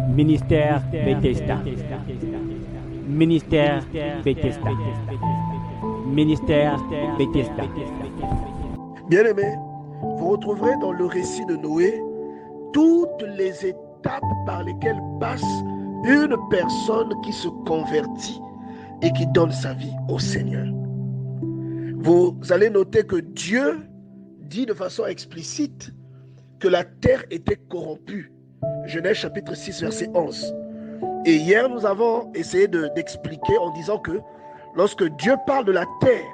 Ministère Bethesda. Ministère Bethesda. Ministère Bethesda. Bien-aimés, vous retrouverez dans le récit de Noé toutes les étapes par lesquelles passe une personne qui se convertit et qui donne sa vie au Seigneur. Vous allez noter que Dieu dit de façon explicite que la terre était corrompue. Genèse chapitre 6, verset 11. Et hier, nous avons essayé d'expliquer en disant que lorsque Dieu parle de la terre,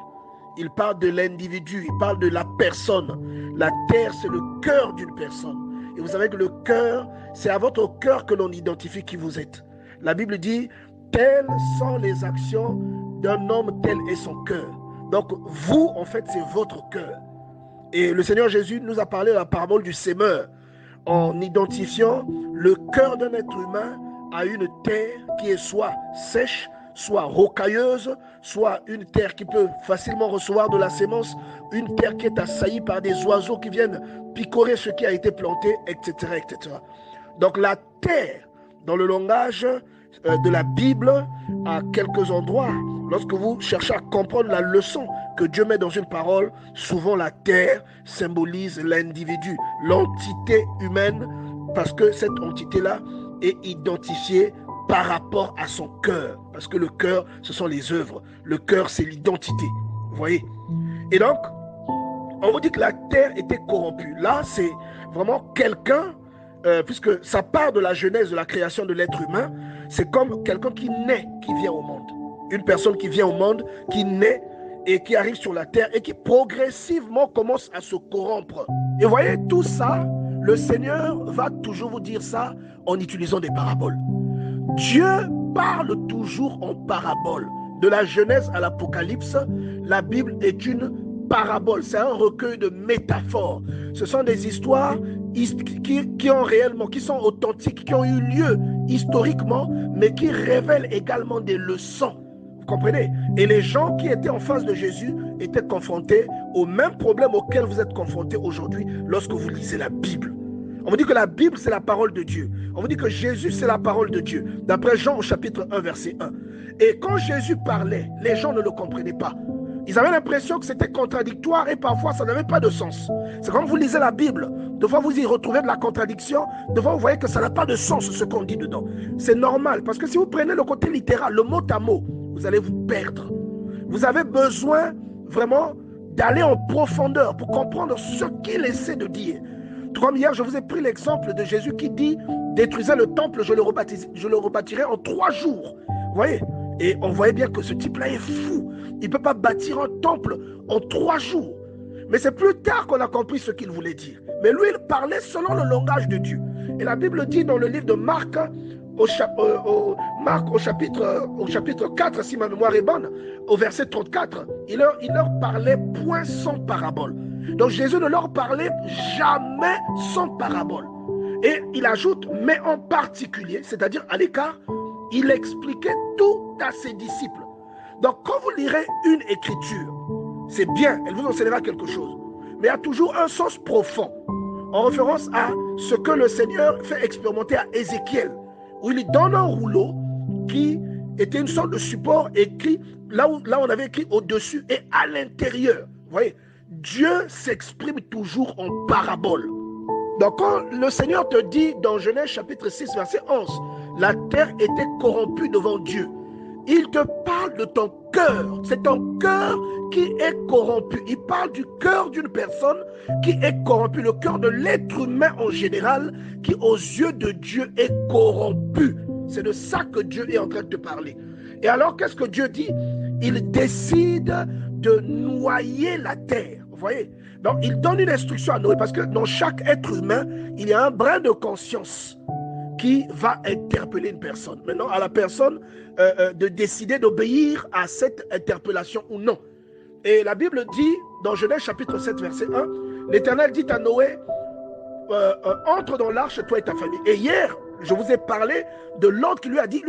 il parle de l'individu, il parle de la personne. La terre, c'est le cœur d'une personne. Et vous savez que le cœur, c'est à votre cœur que l'on identifie qui vous êtes. La Bible dit, telles sont les actions d'un homme, tel est son cœur. Donc, vous, en fait, c'est votre cœur. Et le Seigneur Jésus nous a parlé de la parabole du sémeur en identifiant le cœur d'un être humain à une terre qui est soit sèche, soit rocailleuse, soit une terre qui peut facilement recevoir de la sémence, une terre qui est assaillie par des oiseaux qui viennent picorer ce qui a été planté, etc., etc. Donc la terre, dans le langage de la Bible, à quelques endroits, lorsque vous cherchez à comprendre la leçon que Dieu met dans une parole, souvent la terre symbolise l'individu, l'entité humaine, parce que cette entité-là est identifiée par rapport à son cœur. Parce que le cœur, ce sont les œuvres. Le cœur, c'est l'identité. Vous voyez? Et donc, on vous dit que la terre était corrompue. Là, c'est vraiment quelqu'un, puisque ça part de la genèse de la création de l'être humain, c'est comme quelqu'un qui naît, qui vient au monde. Une personne qui vient au monde, qui naît et qui arrive sur la terre et qui progressivement commence à se corrompre. Et vous voyez, tout ça, le Seigneur va toujours vous dire ça en utilisant des paraboles. Dieu parle toujours en parabole. De la Genèse à l'Apocalypse, la Bible est une parabole. C'est un recueil de métaphores. Ce sont des histoires qui sont authentiques, qui ont eu lieu historiquement, mais qui révèlent également des leçons. Vous comprenez? Et les gens qui étaient en face de Jésus étaient confrontés aux mêmes problèmes auxquels vous êtes confrontés aujourd'hui lorsque vous lisez la Bible. On vous dit que la Bible, c'est la parole de Dieu. On vous dit que Jésus, c'est la parole de Dieu. D'après Jean au chapitre 1, verset 1. Et quand Jésus parlait, les gens ne le comprenaient pas. Ils avaient l'impression que c'était contradictoire et parfois ça n'avait pas de sens. C'est comme vous lisez la Bible. Des fois, vous y retrouvez de la contradiction. Des fois, vous voyez que ça n'a pas de sens ce qu'on dit dedans. C'est normal parce que si vous prenez le côté littéral, le mot à mot, vous allez vous perdre. Vous avez besoin vraiment d'aller en profondeur pour comprendre ce qu'il essaie de dire. Tout comme hier, je vous ai pris l'exemple de Jésus qui dit « Détruisez le temple, je le rebâtirai en 3 jours. » Vous voyez? Et on voyait bien que ce type-là est fou. Il ne peut pas bâtir un temple en 3 jours. Mais c'est plus tard qu'on a compris ce qu'il voulait dire. Mais lui, il parlait selon le langage de Dieu. Et la Bible dit dans le livre de Marc, au chapitre 4, si ma mémoire est bonne, au verset 34, il leur parlait point sans parabole. Donc Jésus ne leur parlait jamais sans parabole. Et il ajoute, mais en particulier, c'est-à-dire à l'écart, il expliquait tout à ses disciples. Donc quand vous lirez une écriture, c'est bien, elle vous enseignera quelque chose. Mais il y a toujours un sens profond, en référence à ce que le Seigneur fait expérimenter à Ézéchiel, où il donne un rouleau qui était une sorte de support écrit, là où on avait écrit au-dessus et à l'intérieur. Vous voyez, Dieu s'exprime toujours en parabole. Donc quand le Seigneur te dit dans Genèse chapitre 6 verset 11, la terre était corrompue devant Dieu, il te parle de ton cœur. C'est ton cœur qui est corrompu. Il parle du cœur d'une personne qui est corrompue, le cœur de l'être humain en général, qui aux yeux de Dieu est corrompu. C'est de ça que Dieu est en train de te parler. Et alors, qu'est-ce que Dieu dit? Il décide de noyer la terre. Vous voyez? Donc, il donne une instruction à Noé, parce que dans chaque être humain, il y a un brin de conscience qui va interpeller une personne. Maintenant, à la personne de décider d'obéir à cette interpellation ou non. Et la Bible dit, dans Genèse chapitre 7, verset 1, l'Éternel dit à Noé, entre dans l'arche, toi et ta famille. Et hier, je vous ai parlé de l'ordre qu'il lui a dit,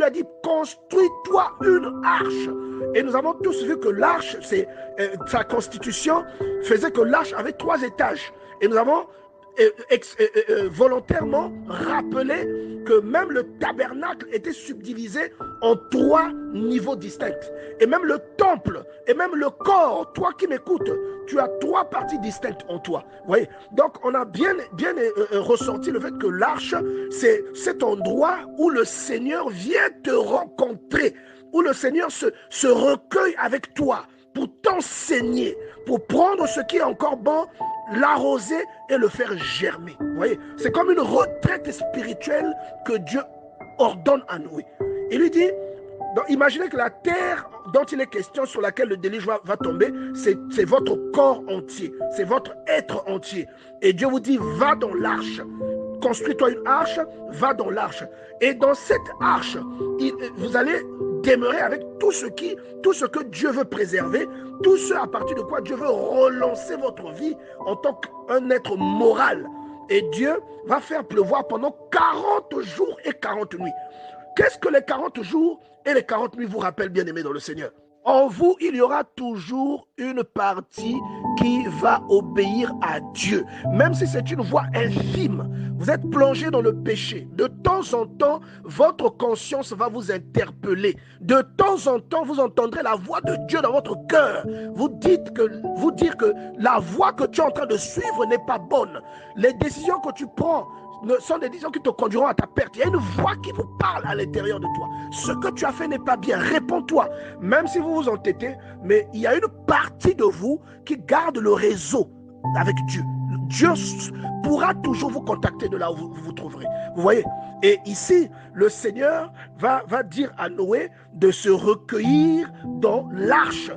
construis-toi une arche. Et nous avons tous vu que l'arche, sa constitution faisait que l'arche avait 3 étages. Et nous avons volontairement rappelé que même le tabernacle était subdivisé en 3 niveaux distincts. Et même le temple, et même le corps, toi qui m'écoutes, tu as 3 parties distinctes en toi. Vous voyez? Donc on a bien ressorti le fait que l'arche, c'est cet endroit où le Seigneur vient te rencontrer, où le Seigneur se recueille avec toi pour t'enseigner, pour prendre ce qui est encore bon, l'arroser et le faire germer. Vous voyez, c'est comme une retraite spirituelle que Dieu ordonne à Noé. Il lui dit, donc imaginez que la terre dont il est question, sur laquelle le déluge va tomber, c'est votre corps entier, c'est votre être entier. Et Dieu vous dit, va dans l'arche. Construis-toi une arche, va dans l'arche. Et dans cette arche, vous allez demeurer avec tout ce que Dieu veut préserver, tout ce à partir de quoi Dieu veut relancer votre vie en tant qu'un être moral. Et Dieu va faire pleuvoir pendant 40 jours et 40 nuits. Qu'est-ce que les 40 jours et les 40 nuits vous rappellent, bien-aimés dans le Seigneur? En vous, il y aura toujours une partie qui va obéir à Dieu. Même si c'est une voix infime, vous êtes plongé dans le péché. De temps en temps, votre conscience va vous interpeller. De temps en temps, vous entendrez la voix de Dieu dans votre cœur. Vous dire que la voie que tu es en train de suivre n'est pas bonne. Les décisions que tu prends sont des décisions qui te conduiront à ta perte. Il y a une voix qui vous parle à l'intérieur de toi. Ce que tu as fait n'est pas bien. Réponds-toi. Même si vous vous entêtez, mais il y a une partie de vous qui garde le réseau avec Dieu. Dieu pourra toujours vous contacter de là où vous vous trouverez. Vous voyez? Et ici, le Seigneur va dire à Noé de se recueillir dans l'arche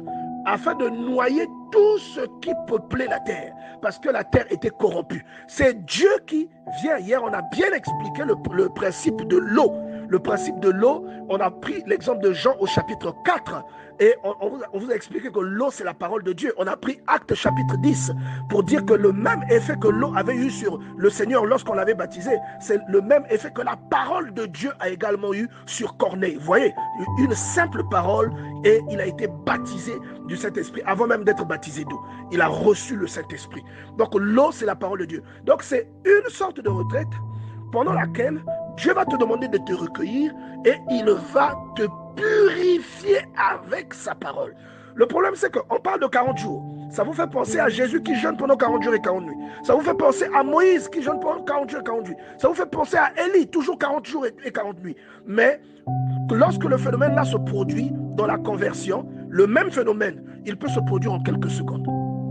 afin de noyer tout ce qui peuplait la terre, parce que la terre était corrompue. C'est Dieu qui vient. Hier, on a bien expliqué le principe de l'eau. Le principe de l'eau, on a pris l'exemple de Jean au chapitre 4 et on vous a expliqué que l'eau, c'est la parole de Dieu. On a pris Actes chapitre 10 pour dire que le même effet que l'eau avait eu sur le Seigneur lorsqu'on l'avait baptisé, c'est le même effet que la parole de Dieu a également eu sur Corneille. Vous voyez, une simple parole et il a été baptisé du Saint-Esprit avant même d'être baptisé d'eau. Il a reçu le Saint-Esprit. Donc l'eau, c'est la parole de Dieu. Donc c'est une sorte de retraite pendant laquelle Dieu va te demander de te recueillir et il va te purifier avec sa parole. Le problème, c'est qu'on parle de 40 jours. Ça vous fait penser à Jésus qui jeûne pendant 40 jours et 40 nuits. Ça vous fait penser à Moïse qui jeûne pendant 40 jours et 40 nuits. Ça vous fait penser à Élie, toujours 40 jours et 40 nuits. Mais lorsque le phénomène là se produit dans la conversion, le même phénomène, il peut se produire en quelques secondes.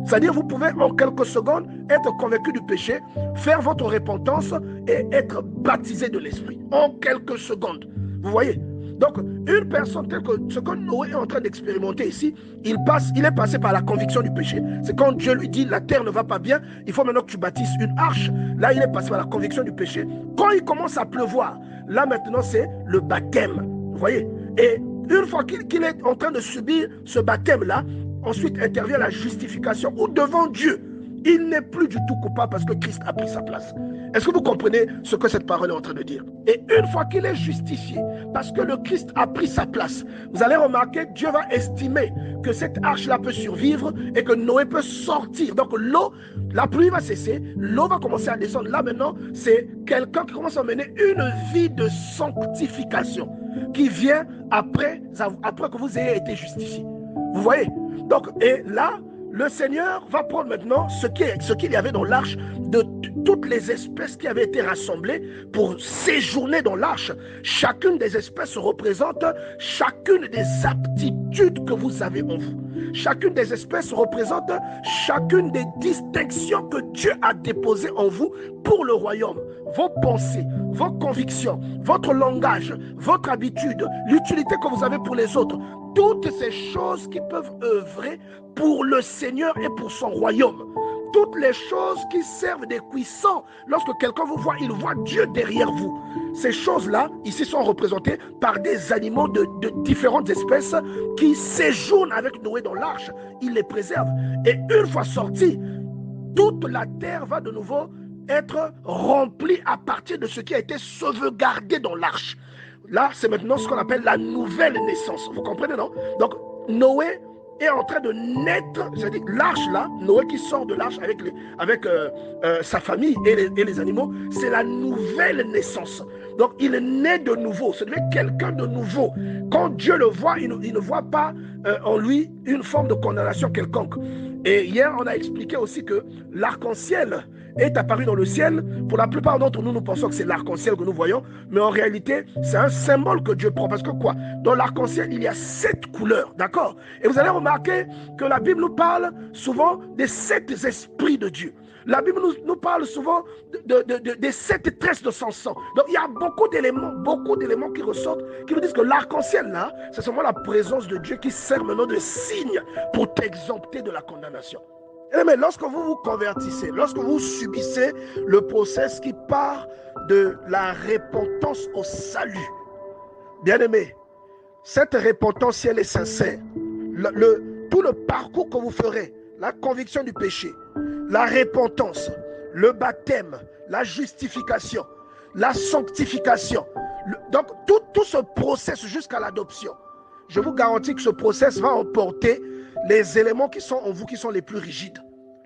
C'est-à-dire, vous pouvez en quelques secondes être convaincu du péché, faire votre repentance et être baptisé de l'Esprit. En quelques secondes. Vous voyez? Donc, une personne telle que ce que Noé est en train d'expérimenter ici, il est passé par la conviction du péché. C'est quand Dieu lui dit, la terre ne va pas bien, il faut maintenant que tu bâtisses une arche. Là, il est passé par la conviction du péché. Quand il commence à pleuvoir, là maintenant, c'est le baptême. Vous voyez? Et une fois qu'il est en train de subir ce baptême-là, ensuite intervient la justification où devant Dieu, il n'est plus du tout coupable parce que Christ a pris sa place. Est-ce que vous comprenez ce que cette parole est en train de dire? Et une fois qu'il est justifié, parce que le Christ a pris sa place, vous allez remarquer que Dieu va estimer que cette arche-là peut survivre et que Noé peut sortir. Donc l'eau, la pluie va cesser, l'eau va commencer à descendre. Là maintenant, c'est quelqu'un qui commence à mener une vie de sanctification qui vient après que vous ayez été justifié. Vous voyez? Donc, et là, le Seigneur va prendre maintenant ce qu'il y avait dans l'arche de toutes les espèces qui avaient été rassemblées pour séjourner dans l'arche. Chacune des espèces représente chacune des aptitudes que vous avez en vous. Chacune des espèces représente chacune des distinctions que Dieu a déposées en vous pour le royaume. Vos pensées, vos convictions, votre langage, votre habitude, l'utilité que vous avez pour les autres. Toutes ces choses qui peuvent œuvrer pour le Seigneur et pour son royaume. Toutes les choses qui servent des cuissons. Lorsque quelqu'un vous voit, il voit Dieu derrière vous. Ces choses-là, ici, sont représentées par des animaux de différentes espèces qui séjournent avec Noé dans l'arche. Il les préserve. Et une fois sortis, toute la terre va de nouveau être remplie à partir de ce qui a été sauvegardé dans l'arche. Là, c'est maintenant ce qu'on appelle la nouvelle naissance. Vous comprenez, non? Donc, Noé est en train de naître, c'est-à-dire l'arche là, Noé qui sort de l'arche avec sa famille et les animaux, c'est la nouvelle naissance. Donc il est né de nouveau, c'est quelqu'un de nouveau. Quand Dieu le voit, il ne voit pas en lui une forme de condamnation quelconque. Et hier, on a expliqué aussi que l'arc-en-ciel est apparu dans le ciel. Pour la plupart d'entre nous, nous pensons que c'est l'arc-en-ciel que nous voyons, mais en réalité, c'est un symbole que Dieu prend. Parce que quoi? Dans l'arc-en-ciel, il y a 7 couleurs, d'accord? Et vous allez remarquer que la Bible nous parle souvent des 7 esprits de Dieu. La Bible nous parle souvent des 7 tresses de son sang. Donc il y a beaucoup d'éléments qui ressortent, qui nous disent que l'arc-en-ciel là, c'est seulement la présence de Dieu qui sert maintenant de signe pour t'exempter de la condamnation. Mais lorsque vous vous convertissez, lorsque vous subissez le process qui part de la repentance au salut, bien aimé, cette repentance, si elle est sincère, tout le parcours que vous ferez, la conviction du péché, la repentance, le baptême, la justification, la sanctification, donc tout ce process jusqu'à l'adoption, je vous garantis que ce process va emporter les éléments qui sont en vous, qui sont les plus rigides.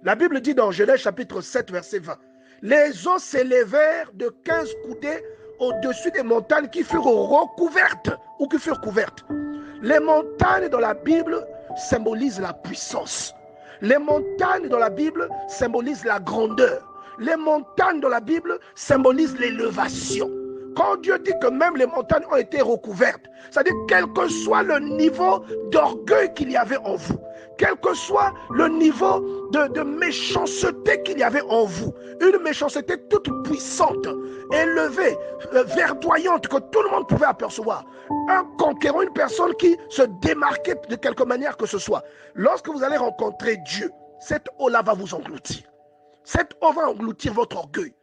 La Bible dit dans Genèse chapitre 7, verset 20, les eaux s'élevèrent de 15 coudées au-dessus des montagnes qui furent recouvertes ou qui furent couvertes. Les montagnes dans la Bible symbolisent la puissance. Les montagnes dans la Bible symbolisent la grandeur. Les montagnes dans la Bible symbolisent l'élévation. Quand Dieu dit que même les montagnes ont été recouvertes, c'est-à-dire quel que soit le niveau d'orgueil qu'il y avait en vous, quel que soit le niveau de méchanceté qu'il y avait en vous, une méchanceté toute puissante, élevée, verdoyante, que tout le monde pouvait apercevoir, un conquérant, une personne qui se démarquait de quelque manière que ce soit, lorsque vous allez rencontrer Dieu, cette eau-là va vous engloutir. Cette eau va engloutir votre orgueil.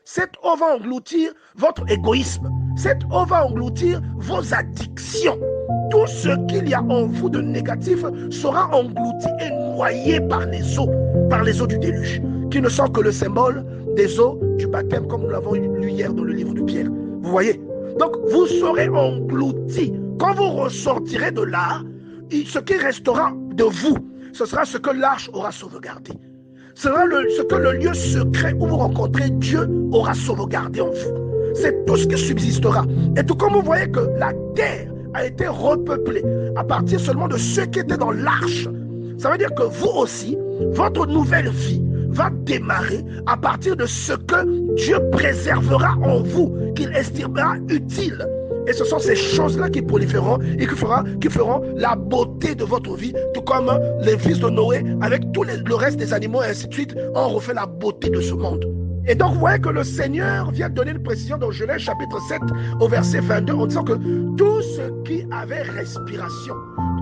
Cette eau va engloutir votre égoïsme. Cette eau va engloutir vos addictions. Tout ce qu'il y a en vous de négatif sera englouti et noyé par les eaux du déluge, qui ne sont que le symbole des eaux du baptême, comme nous l'avons lu hier dans le livre de Pierre. Vous voyez? Donc, vous serez engloutis. Quand vous ressortirez de là, ce qui restera de vous, ce sera ce que l'arche aura sauvegardé. Ce sera ce que le lieu secret où vous rencontrez Dieu aura sauvegardé en vous. C'est tout ce qui subsistera. Et tout comme vous voyez que la terre a été repeuplée à partir seulement de ceux qui étaient dans l'arche, ça veut dire que vous aussi, votre nouvelle vie va démarrer à partir de ce que Dieu préservera en vous, qu'il estimera utile. Et ce sont ces choses-là qui proliféreront et qui feront la beauté de votre vie, tout comme les fils de Noé, avec tout le reste des animaux et ainsi de suite, ont refait la beauté de ce monde. Et donc, vous voyez que le Seigneur vient donner une précision dans Genèse chapitre 7 au verset 22 en disant que tout ce qui avait respiration,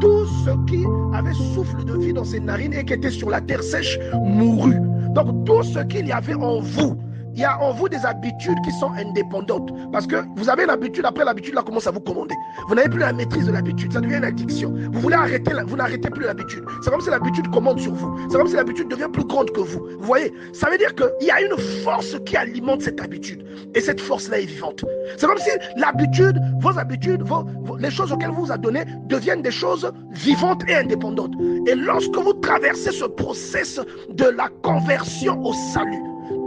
tout ce qui avait souffle de vie dans ses narines et qui était sur la terre sèche mourut. Donc, tout ce qu'il y avait en vous, il y a en vous des habitudes qui sont indépendantes. Parce que vous avez l'habitude, après l'habitude, là commence à vous commander. Vous n'avez plus la maîtrise de l'habitude, ça devient une addiction. Vous voulez arrêter, vous n'arrêtez plus l'habitude. C'est comme si l'habitude commande sur vous. C'est comme si l'habitude devient plus grande que vous. Vous voyez? Ça veut dire qu'il y a une force qui alimente cette habitude. Et cette force-là est vivante. C'est comme si l'habitude, vos habitudes, les choses auxquelles vous vous adonnez deviennent des choses vivantes et indépendantes. Et lorsque vous traversez ce process de la conversion au salut,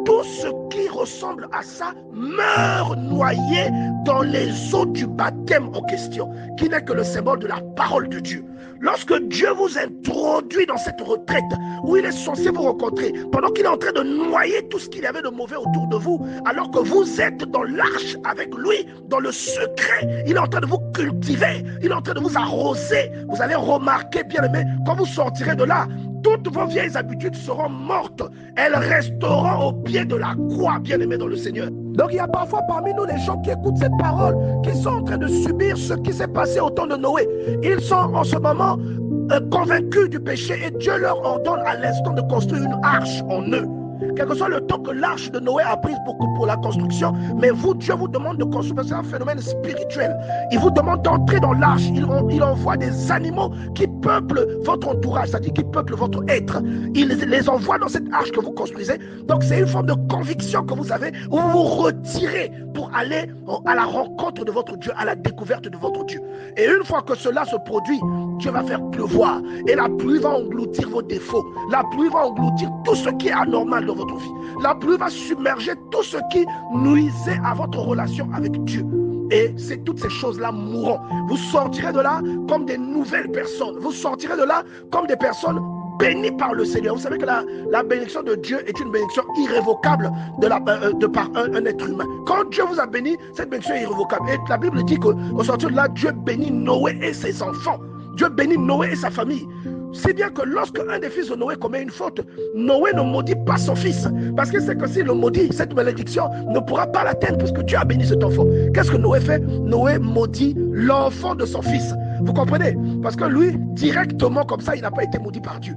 tout ce qui ressemble à ça meurt noyé dans les eaux du baptême en question, qui n'est que le symbole de la parole de Dieu. Lorsque Dieu vous introduit dans cette retraite où il est censé vous rencontrer, pendant qu'il est en train de noyer tout ce qu'il y avait de mauvais autour de vous, alors que vous êtes dans l'arche avec lui, dans le secret, il est en train de vous cultiver, il est en train de vous arroser. Vous allez remarquer, bien aimé, quand vous sortirez de là, toutes vos vieilles habitudes seront mortes. Elles resteront au pied de la croix, bien-aimés dans le Seigneur. Donc il y a parfois parmi nous des gens qui écoutent cette parole, qui sont en train de subir ce qui s'est passé au temps de Noé. Ils sont en ce moment convaincus du péché et Dieu leur ordonne à l'instant de construire une arche en eux. quel que soit le temps que l'arche de Noé a pris pour la construction, mais vous, Dieu vous demande de construire, parce que c'est un phénomène spirituel. Il vous demande d'entrer dans l'arche. Il envoie des animaux qui peuplent votre entourage, c'est-à-dire qui peuplent votre être. Il les envoie dans cette arche que vous construisez. Donc c'est une forme de conviction que vous avez, où vous vous retirez pour aller à la rencontre de votre Dieu, à la découverte de votre Dieu. Et une fois que cela se produit, Dieu va faire pleuvoir. Et la pluie va engloutir vos défauts. La pluie va engloutir tout ce qui est anormal dans votre vie. La pluie va submerger tout ce qui nuisait à votre relation avec Dieu. Et c'est toutes ces choses-là mourront. Vous sortirez de là comme des nouvelles personnes. Vous sortirez de là comme des personnes bénies par le Seigneur. Vous savez que la bénédiction de Dieu est une bénédiction irrévocable de par un être humain. Quand Dieu vous a béni, cette bénédiction est irrévocable. Et la Bible dit qu'au sortir de là, Dieu bénit Noé et ses enfants. Dieu bénit Noé et sa famille. C'est bien que lorsque un des fils de Noé commet une faute, Noé ne maudit pas son fils. Parce que c'est que s'il le maudit, cette malédiction ne pourra pas l'atteindre puisque Dieu a béni cet enfant. Qu'est-ce que Noé fait? Noé maudit l'enfant de son fils. Vous comprenez? Parce que lui, directement comme ça, il n'a pas été maudit par Dieu.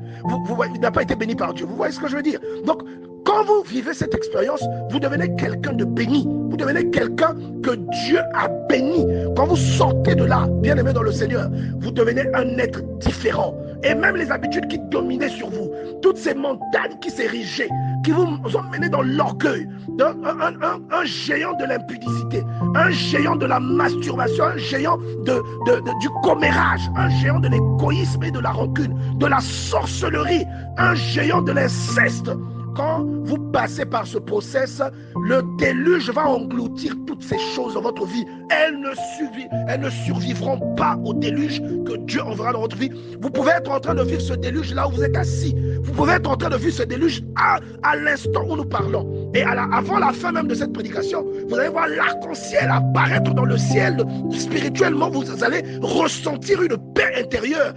Il n'a pas été béni par Dieu. Vous voyez ce que je veux dire? Donc, quand vous vivez cette expérience, vous devenez quelqu'un de béni. Vous devenez quelqu'un que Dieu a béni. Quand vous sortez de là, bien aimé dans le Seigneur, vous devenez un être différent. Et même les habitudes qui dominaient sur vous, toutes ces montagnes qui s'érigeaient, qui vous ont mené dans l'orgueil, un géant de l'impudicité, un géant de la masturbation, un géant du commérage, un géant de l'égoïsme et de la rancune, de la sorcellerie, un géant de l'inceste. Quand vous passez par ce process, le déluge va engloutir toutes ces choses dans votre vie. Elles ne survivront pas au déluge que Dieu enverra dans votre vie. Vous pouvez être en train de vivre ce déluge là où vous êtes assis. Vous pouvez être en train de vivre ce déluge à l'instant où nous parlons. Et avant la fin même de cette prédication, vous allez voir l'arc-en-ciel apparaître dans le ciel. Spirituellement, vous allez ressentir une paix intérieure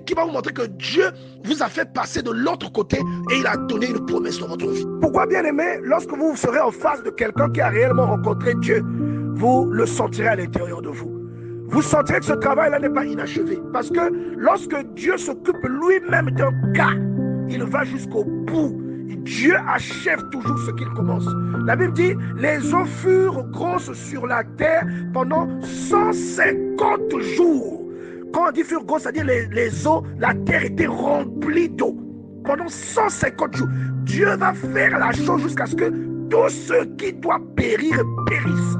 qui va vous montrer que Dieu vous a fait passer de l'autre côté et il a donné une promesse dans votre vie. Pourquoi, bien aimé, lorsque vous serez en face de quelqu'un qui a réellement rencontré Dieu, vous le sentirez à l'intérieur de vous. Vous sentirez que ce travail-là n'est pas inachevé. Parce que lorsque Dieu s'occupe lui-même d'un cas, il va jusqu'au bout. Dieu achève toujours ce qu'il commence. La Bible dit, les eaux furent grosses sur la terre pendant 150 jours. Quand on dit furent grosses, c'est-à-dire les eaux, la terre était remplie d'eau. Pendant 150 jours, Dieu va faire la chose jusqu'à ce que tout ce qui doit périr périsse.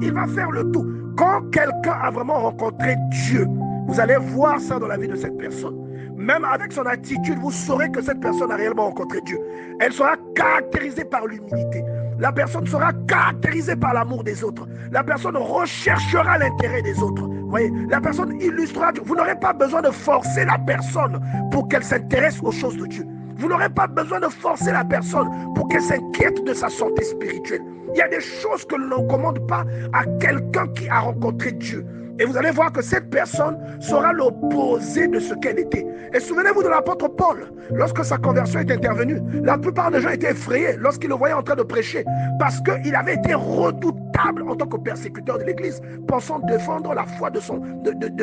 Il va faire le tout. Quand quelqu'un a vraiment rencontré Dieu, vous allez voir ça dans la vie de cette personne. Même avec son attitude, vous saurez que cette personne a réellement rencontré Dieu. Elle sera caractérisée par l'humilité. La personne sera caractérisée par l'amour des autres. La personne recherchera l'intérêt des autres. Vous voyez, la personne illustrera Dieu. Vous n'aurez pas besoin de forcer la personne pour qu'elle s'intéresse aux choses de Dieu. Vous n'aurez pas besoin de forcer la personne pour qu'elle s'inquiète de sa santé spirituelle. Il y a des choses que l'on ne commande pas à quelqu'un qui a rencontré Dieu. Et vous allez voir que cette personne sera l'opposé de ce qu'elle était. Et souvenez-vous de l'apôtre Paul. Lorsque sa conversion est intervenue, la plupart des gens étaient effrayés lorsqu'ils le voyaient en train de prêcher. Parce qu'il avait été redoutable en tant que persécuteur de l'Église, pensant défendre la foi de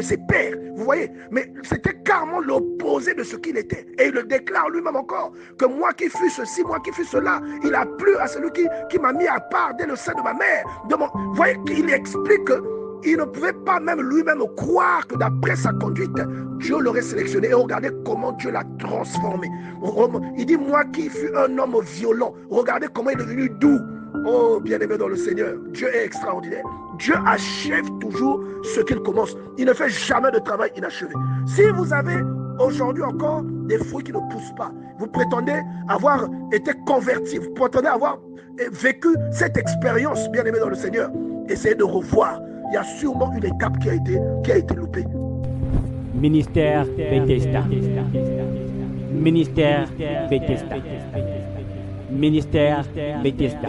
ses pères. Vous voyez? Mais c'était carrément l'opposé de ce qu'il était. Et il le déclare lui-même encore, que moi qui fus ceci, moi qui fus cela, il a plu à celui qui m'a mis à part dès le sein de ma mère. Vous voyez qu'il explique que il ne pouvait pas même lui-même croire que d'après sa conduite, Dieu l'aurait sélectionné. Et regardez comment Dieu l'a transformé. Il dit, moi qui fus un homme violent, regardez comment il est devenu doux. Oh, bien-aimé dans le Seigneur, Dieu est extraordinaire. Dieu achève toujours ce qu'il commence. Il ne fait jamais de travail inachevé. Si vous avez aujourd'hui encore des fruits qui ne poussent pas, vous prétendez avoir été converti, vous prétendez avoir vécu cette expérience, bien-aimé dans le Seigneur, essayez de revoir. Il y a sûrement une étape qui a été loupée. Ministère Bethesda. Ministère Bethesda. Ministère Bethesda.